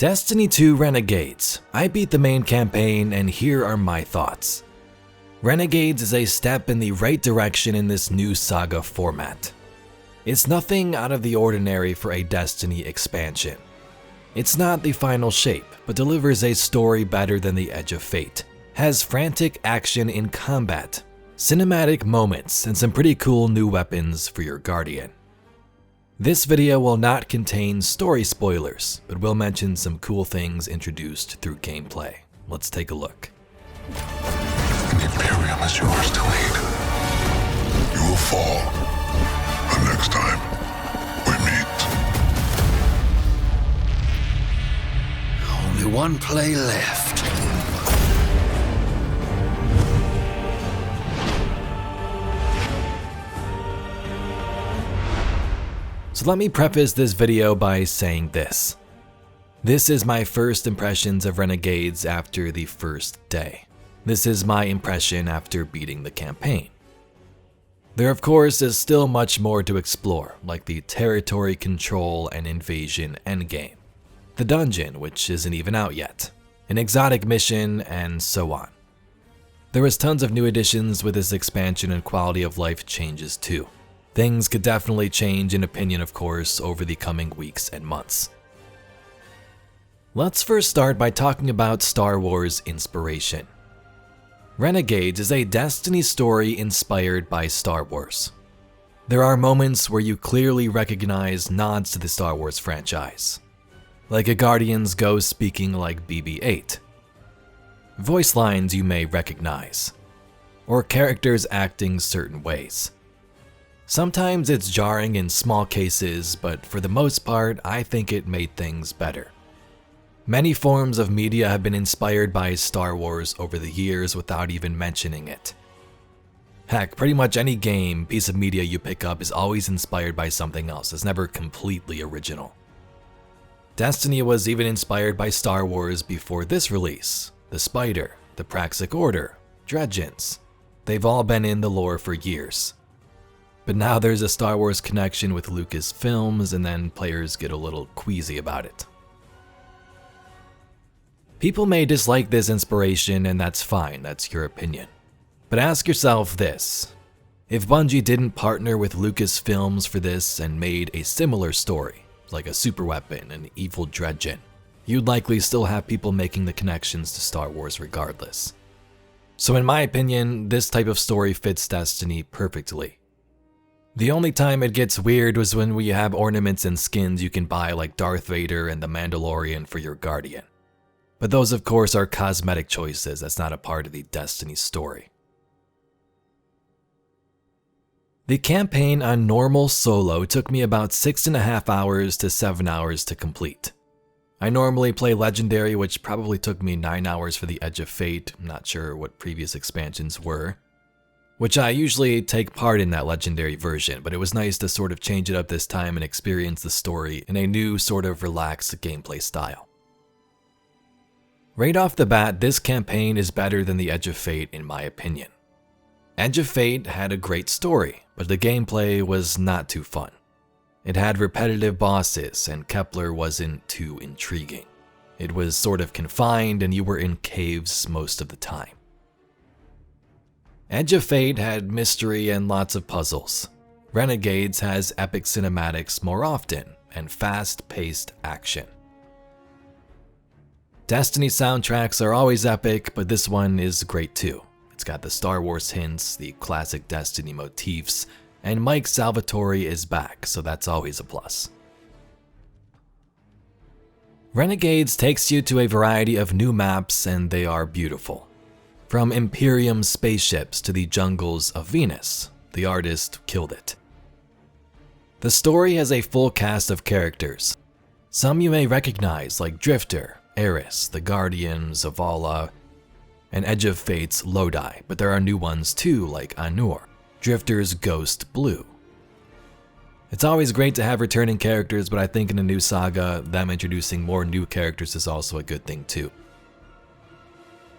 Destiny 2 Renegades. I beat the main campaign and here are my thoughts. Renegades is a step in the right direction in this new saga format. It's nothing out of the ordinary for a Destiny expansion. It's not the final shape, but delivers a story better than the Edge of Fate, has frantic action in combat, cinematic moments, and some pretty cool new weapons for your Guardian. This video will not contain story spoilers, but will mention some cool things introduced through gameplay. Let's take a look. The Imperium is yours to lead. You will fall, but next time we meet. Only one play left. So let me preface this video by saying this. This is my first impressions of Renegades after the first day. This is my impression after beating the campaign. There of course is still much more to explore, like the territory control and invasion endgame, the dungeon which isn't even out yet, an exotic mission, and so on. There was tons of new additions with this expansion and quality of life changes too. Things could definitely change in opinion, of course, over the coming weeks and months. Let's first start by talking about Star Wars inspiration. Renegades is a Destiny story inspired by Star Wars. There are moments where you clearly recognize nods to the Star Wars franchise, like a Guardian's ghost speaking like BB-8, voice lines you may recognize, or characters acting certain ways. Sometimes it's jarring in small cases, but for the most part, I think it made things better. Many forms of media have been inspired by Star Wars over the years without even mentioning it. Heck, pretty much any game, piece of media you pick up is always inspired by something else. It's never completely original. Destiny was even inspired by Star Wars before this release. The Spider, the Praxic Order, Dredgens. They've all been in the lore for years. But now there's a Star Wars connection with Lucasfilms, and then players get a little queasy about it. People may dislike this inspiration, and that's fine, that's your opinion. But ask yourself this: if Bungie didn't partner with Lucasfilms for this and made a similar story, like a super weapon and evil Dredgen, you'd likely still have people making the connections to Star Wars regardless. So in my opinion, this type of story fits Destiny perfectly. The only time it gets weird was when we have ornaments and skins you can buy like Darth Vader and the Mandalorian for your Guardian. But those of course are cosmetic choices, that's not a part of the Destiny story. The campaign on normal solo took me about 6.5 hours to 7 hours to complete. I normally play Legendary, which probably took me 9 hours for the Edge of Fate, I'm not sure what previous expansions were. Which I usually take part in that Legendary version, but it was nice to sort of change it up this time and experience the story in a new sort of relaxed gameplay style. Right off the bat, this campaign is better than the Edge of Fate in my opinion. Edge of Fate had a great story, but the gameplay was not too fun. It had repetitive bosses and Kepler wasn't too intriguing. It was sort of confined and you were in caves most of the time. Edge of Fate had mystery and lots of puzzles. Renegades has epic cinematics more often and fast-paced action. Destiny soundtracks are always epic, but this one is great too. It's got the Star Wars hints, the classic Destiny motifs, and Mike Salvatore is back, so that's always a plus. Renegades takes you to a variety of new maps and they are beautiful. From Imperium spaceships to the jungles of Venus, the artist killed it. The story has a full cast of characters. Some you may recognize like Drifter, Eris, the Guardian, Zavala, and Edge of Fate's Lodi, but there are new ones too like Anur, Drifter's Ghost Blue. It's always great to have returning characters, but I think in a new saga, them introducing more new characters is also a good thing too.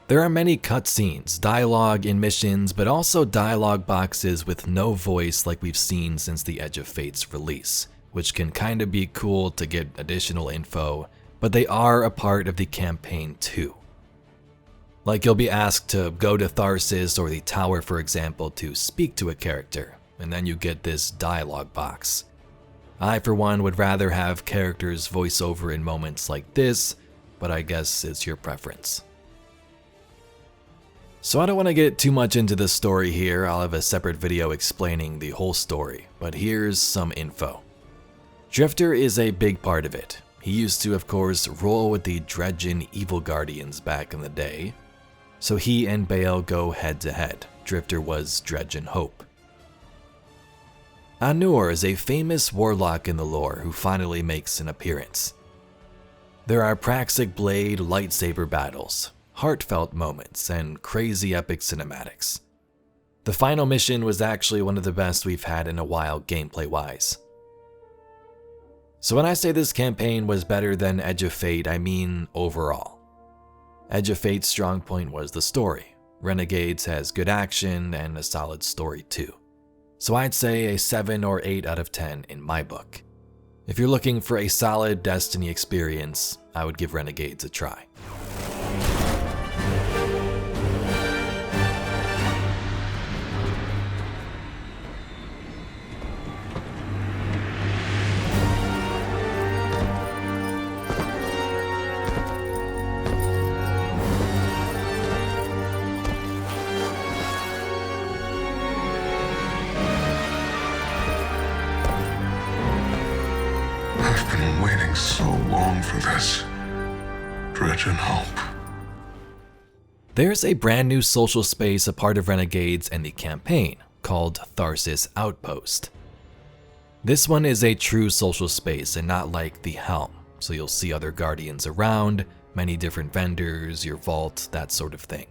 There are many cutscenes, dialogue in missions, but also dialogue boxes with no voice like we've seen since the Edge of Fate's release, which can kinda be cool to get additional info but they are a part of the campaign too. Like you'll be asked to go to Tharsis or the tower, for example, to speak to a character, and then you get this dialogue box. I, for one, would rather have characters voice over in moments like this, but I guess it's your preference. So I don't want to get too much into the story here. I'll have a separate video explaining the whole story, but here's some info. Drifter is a big part of it. He used to, of course, roll with the Dredgen Evil Guardians back in the day, so he and Bale go head to head. Drifter was Dredgen Hope. Anur is a famous warlock in the lore who finally makes an appearance. There are Praxic Blade lightsaber battles, heartfelt moments, and crazy epic cinematics. The final mission was actually one of the best we've had in a while gameplay-wise. So when I say this campaign was better than Edge of Fate, I mean overall. Edge of Fate's strong point was the story. Renegades has good action and a solid story too. So I'd say a 7 or 8 out of 10 in my book. If you're looking for a solid Destiny experience, I would give Renegades a try. I've been waiting so long for this. Dredgen Hope. There's a brand new social space a part of Renegades and the campaign, called Tharsis Outpost. This one is a true social space and not like the Helm, so you'll see other Guardians around, many different vendors, your vault, that sort of thing.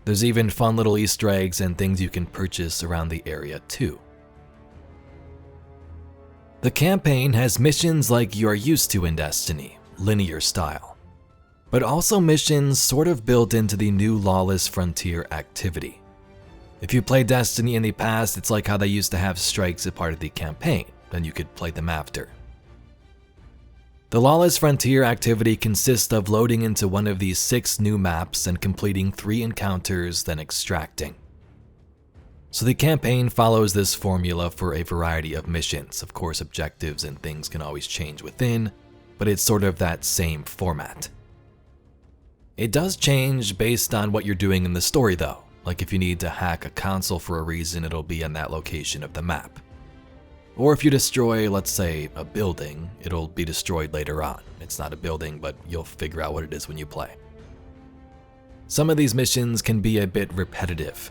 There's even fun little Easter eggs and things you can purchase around the area too. The campaign has missions like you are used to in Destiny, linear style, but also missions sort of built into the new Lawless Frontier activity. If you played Destiny in the past, it's like how they used to have strikes as part of the campaign, then you could play them after. The Lawless Frontier activity consists of loading into one of these 6 new maps and completing 3 encounters, then extracting. So the campaign follows this formula for a variety of missions. Of course, objectives and things can always change within, but it's sort of that same format. It does change based on what you're doing in the story though. Like if you need to hack a console for a reason, it'll be on that location of the map. Or if you destroy, let's say, a building, it'll be destroyed later on. It's not a building, but you'll figure out what it is when you play. Some of these missions can be a bit repetitive,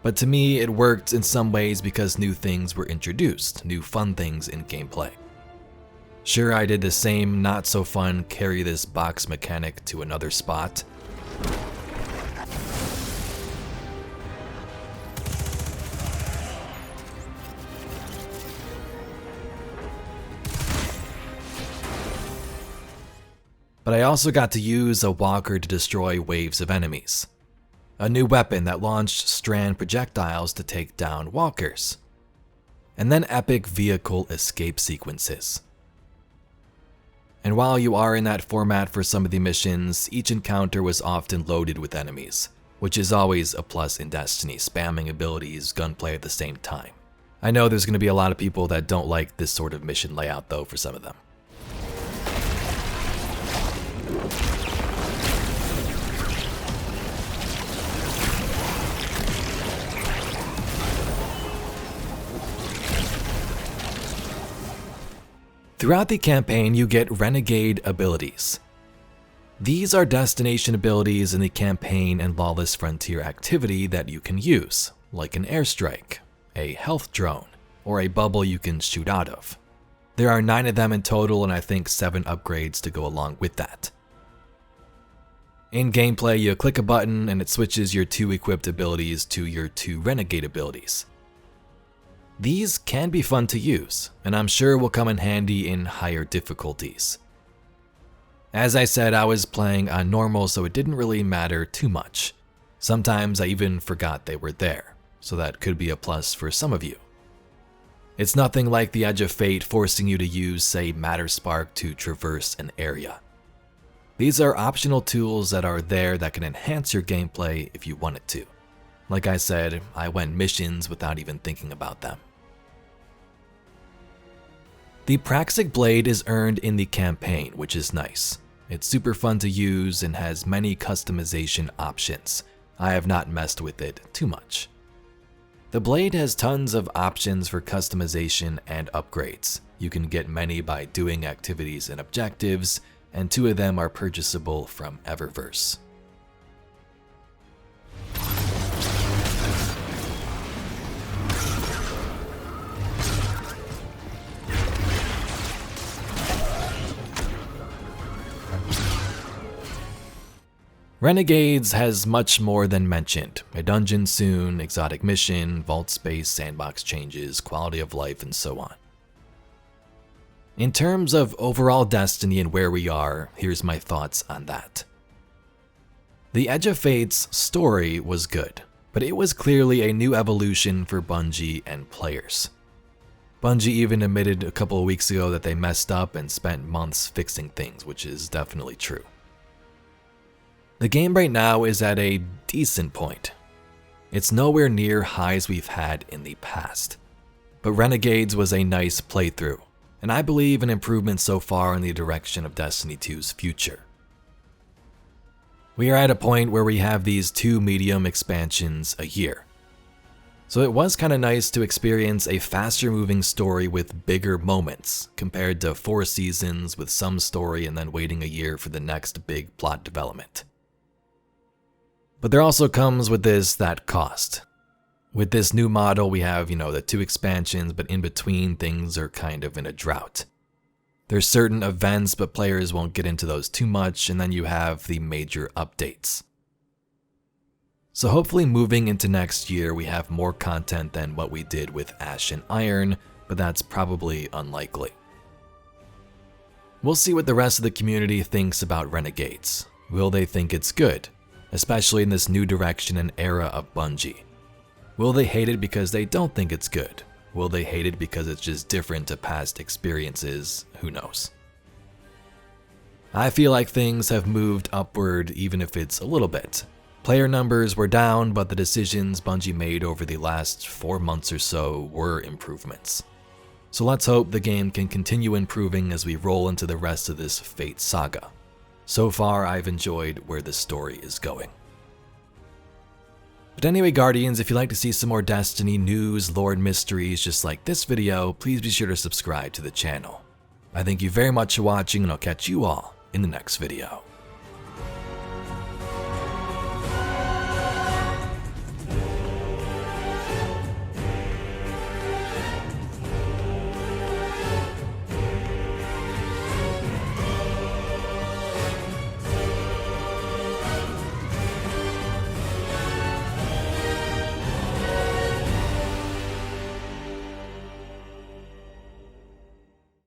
but to me it worked in some ways because new things were introduced, new fun things in gameplay. Sure, I did the same not so fun carry this box mechanic to another spot. But I also got to use a walker to destroy waves of enemies. A new weapon that launched strand projectiles to take down walkers. And then epic vehicle escape sequences. And while you are in that format for some of the missions, each encounter was often loaded with enemies, which is always a plus in Destiny, spamming abilities, gunplay at the same time. I know there's going to be a lot of people that don't like this sort of mission layout though for some of them. Throughout the campaign, you get Renegade abilities. These are destination abilities in the campaign and Lawless Frontier activity that you can use, like an airstrike, a health drone, or a bubble you can shoot out of. There are 9 of them in total, and I think 7 upgrades to go along with that. In gameplay, you click a button and it switches your 2 equipped abilities to your 2 Renegade abilities. These can be fun to use, and I'm sure will come in handy in higher difficulties. As I said, I was playing on normal, so it didn't really matter too much. Sometimes I even forgot they were there, so that could be a plus for some of you. It's nothing like the Edge of Fate forcing you to use, say, Matter Spark to traverse an area. These are optional tools that are there that can enhance your gameplay if you want it to. Like I said, I went missions without even thinking about them. The Praxic Blade is earned in the campaign, which is nice. It's super fun to use and has many customization options. I have not messed with it too much. The blade has tons of options for customization and upgrades. You can get many by doing activities and objectives, and 2 of them are purchasable from Eververse. Renegades has much more than mentioned. A dungeon soon, exotic mission, vault space, sandbox changes, quality of life, and so on. In terms of overall Destiny and where we are, here's my thoughts on that. The Edge of Fate's story was good, but it was clearly a new evolution for Bungie and players. Bungie even admitted a couple of weeks ago that they messed up and spent months fixing things, which is definitely true. The game right now is at a decent point. It's nowhere near highs we've had in the past, but Renegades was a nice playthrough, and I believe an improvement so far in the direction of Destiny 2's future. We are at a point where we have these 2 medium expansions a year. So it was kind of nice to experience a faster moving story with bigger moments, compared to 4 seasons with some story and then waiting a year for the next big plot development. But there also comes with that cost. With this new model, we have, the 2 expansions, but in between things are kind of in a drought. There's certain events, but players won't get into those too much, and then you have the major updates. So hopefully moving into next year, we have more content than what we did with Ash and Iron, but that's probably unlikely. We'll see what the rest of the community thinks about Renegades. Will they think it's good? Especially in this new direction and era of Bungie. Will they hate it because they don't think it's good? Will they hate it because it's just different to past experiences? Who knows? I feel like things have moved upward even if it's a little bit. Player numbers were down, but the decisions Bungie made over the last 4 months or so were improvements. So let's hope the game can continue improving as we roll into the rest of this Fate saga. So far, I've enjoyed where the story is going. But anyway, Guardians, if you'd like to see some more Destiny news, lore, and mysteries just like this video, please be sure to subscribe to the channel. I thank you very much for watching, and I'll catch you all in the next video.